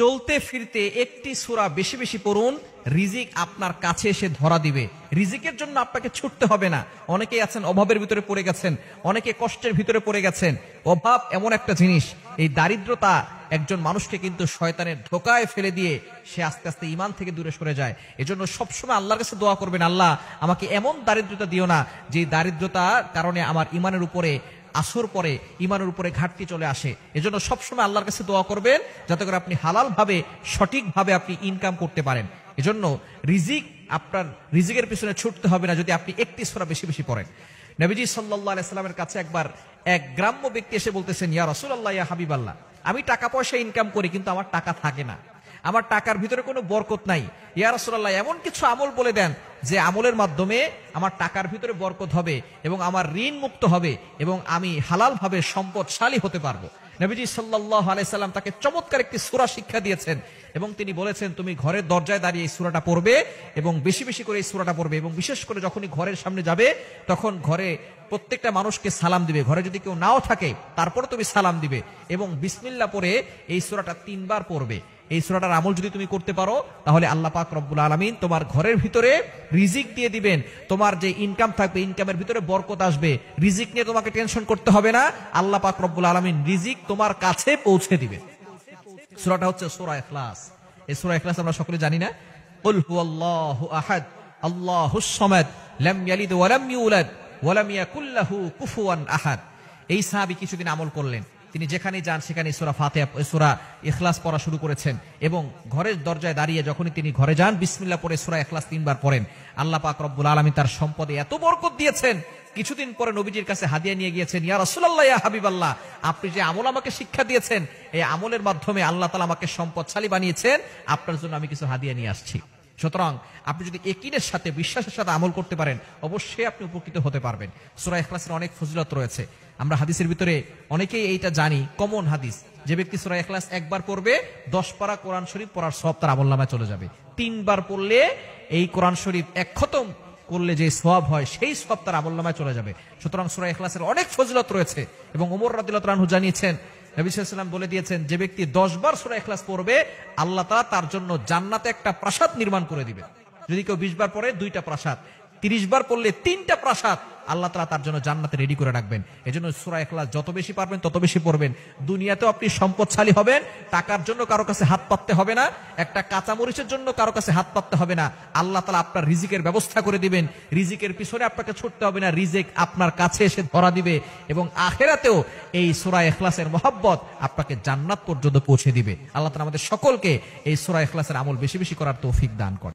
চলতে ফিরতে একটি সূরা বেশি বেশি পড়ুন, রিজিক আপনার কাছে এসে ধরা দিবে। রিজিকের জন্য আপনাকে ছুটতে হবে না। অনেকেই আছেন অভাবের ভিতরে পড়ে গেছেন, অনেকে কষ্টের ভিতরে পড়ে গেছেন। অভাব এমন একটা জিনিস, এই দারিদ্রতা একজন মানুষকে কিন্তু শয়তানের ধোকায় ফেলে দিয়ে সে আস্তে আস্তে ঈমান থেকে দূরে সরে যায়। এজন্য সবসময় আল্লাহর কাছে দোয়া করবেন, আল্লাহ আমাকে এমন দারিদ্রতা দিও না যে দারিদ্রতার কারণে আমার ঈমানের উপরে আসর পরে, ঈমানের উপরে ঘাটতি চলে আসে। এজন্য সবসময় আল্লাহর কাছে দোয়া করবেন যাতে করে আপনি হালাল ভাবে, সঠিকভাবে আপনি ইনকাম করতে পারেন। এজন্য আপনার রিজিকের পিছনে ছুটতে হবে না যদি আপনি একটি সূরা বেশি বেশি পড়েন। নবীজি সাল্লাল্লাহু আলাইহি সাল্লামের কাছে একবার এক গ্রাম্য ব্যক্তি এসে বলতেছেন, ইয়া রাসূলুল্লাহ, ইয়া হাবিবাল্লাহ, আমি টাকা পয়সা ইনকাম করি কিন্তু আমার টাকা থাকে না, আমার টাকার ভিতরে কোনো বরকত নাই। ইয়া রাসূলুল্লাহ, এমন কিছু আমল বলে দেন যে আমলের মাধ্যমে আমার টাকার ভিতরে বরকত হবে এবং আমার ঋণ মুক্ত হবে এবং আমি হালাল ভাবে সম্পদশালী হতে পারবো। নবীজি সাল্লাল্লাহু আলাইহি সাল্লাম তাকে চমৎকার একটি সূরা শিক্ষা দিয়েছেন এবং তিনি বলেছেন, তুমি ঘরের দরজায় দাঁড়িয়ে এই সূরাটা পড়বে এবং বেশি বেশি করে এই সূরাটা পড়বে এবং বিশেষ করে যখনই ঘরের সামনে যাবে তখন ঘরে প্রত্যেকটা মানুষকে সালাম দিবে। ঘরে যদি কেউ নাও থাকে তারপরে তুমি সালাম দিবে এবং বিসমিল্লাহ পড়ে এই সূরাটা 3 বার পড়বে। এই সূরাটার আমল যদি তুমি করতে পারো তাহলে আল্লাহ পাক রব্বুল আলামিন তোমার ঘরের ভিতরে রিজিক দিয়ে দিবেন। তোমার যে ইনকাম থাকবে, ইনকামের ভিতরে বরকত আসবে। রিজিক নিয়ে তোমাকে টেনশন করতে হবে না, আল্লাহ পাক রব্বুল আলামিন রিজিক তোমার কাছে পৌঁছে দিবে। সূরাটা হচ্ছে সূরা ইখলাস। এই সূরা ইখলাস আমরা সকলে জানি না? কুল হুয়াল্লাহু আহাদ আল্লাহুস সামাদ লাম ইয়ালিদ ওয়া লাম ইউলাদ ওয়া লাম ইয়াকুল লাহু কুফুয়ান আহাদ। এই সাহাবী কিছুদিন আমল করলেন, তিনি যেখানে যান সেখানে সূরা ফাতিহা, সূরা ইখলাস পড়া শুরু করেছেন এবং ঘরের দরজায় দাঁড়িয়ে যখনই তিনি ঘরে যান বিসমিল্লাহ পড়ে সূরা ইখলাস 3 বার পড়েন। আল্লাহ পাক রব্বুল আলামিন তার সম্পদে এত বরকত দিয়েছেন, কিছুদিন পরে নবীজির কাছে হাদিয়া নিয়ে গিয়েছেন, ইয়া রাসূলুল্লাহ, ইয়া হাবিবাল্লাহ, আপনি যে আমল আমাকে শিক্ষা দিয়েছেন, এই আমলের মাধ্যমে আল্লাহ তাআলা আমাকে সম্পদশালী বানিয়েছেন, আপনার জন্য আমি কিছু হাদিয়া নিয়ে আসছি। সুতরাং আপনি যদি ইয়াকিনের সাথে, বিশ্বাসের সাথে আমল করতে পারেন অবশ্যই আপনি উপকৃত হতে পারবেন। সূরা ইখলাসের অনেক ফজিলত রয়েছে, আমরা হাদিসের ভিতরে অনেকেই এইটা জানি, কমন হাদিস, যে ব্যক্তি সূরা ইখলাস একবার পড়বে 10 পারা কোরআন শরীফ পড়ার সওয়াব তার আমলনামায় চলে যাবে। 3 বার পড়লে এই কোরআন শরীফ এক খতম করলে যে সওয়াব হয় সেই সওয়াব তার আমলনামায় চলে যাবে। সুতরাং সূরা ইখলাসের অনেক ফজিলত রয়েছে এবং ওমর রাদিয়াল্লাহু আনহু জানিয়েছেন, নবী সাল্লাল্লাহু আলাইহি ওয়াসাল্লাম বলে দিয়েছেন, যে ব্যক্তি 10 বার সূরা ইখলাস পড়বে আল্লাহ তাআলা তার জন্য জান্নাতে একটা প্রাসাদ নির্মাণ করে দিবে। যদি কেউ 20 বার পড়ে 2টা প্রাসাদ, 30 বার পড়লে 3টা প্রাসাদ আল্লাহ তাআলা তার জন্য জান্নাতে রেডি করে রাখবেন। এজন্য সূরা ইখলাস যত বেশি পারবেন তত বেশি পড়বেন। দুনিয়াতেও আপনি সম্পদশালী হবেন, টাকার জন্য কারো কাছে হাত পাততে হবে না, একটা কাঁচামরিচের জন্য কারো কাছে হাত পাততে হবে না। আল্লাহ তাআলা আপনার রিজিকের ব্যবস্থা করে দিবেন, রিজিকের পিছনে আপনাকে ছুটতে হবে না, রিজিক আপনার কাছে এসে ধরা দিবে এবং আখিরাতেও এই সূরা ইখলাসের মহব্বত আপনাকে জান্নাত পর্যন্ত পৌঁছে দিবে। আল্লাহ তাআলা আমাদের সকলকে এই সূরা ইখলাসের আমল বেশি বেশি করার তৌফিক দান করেন।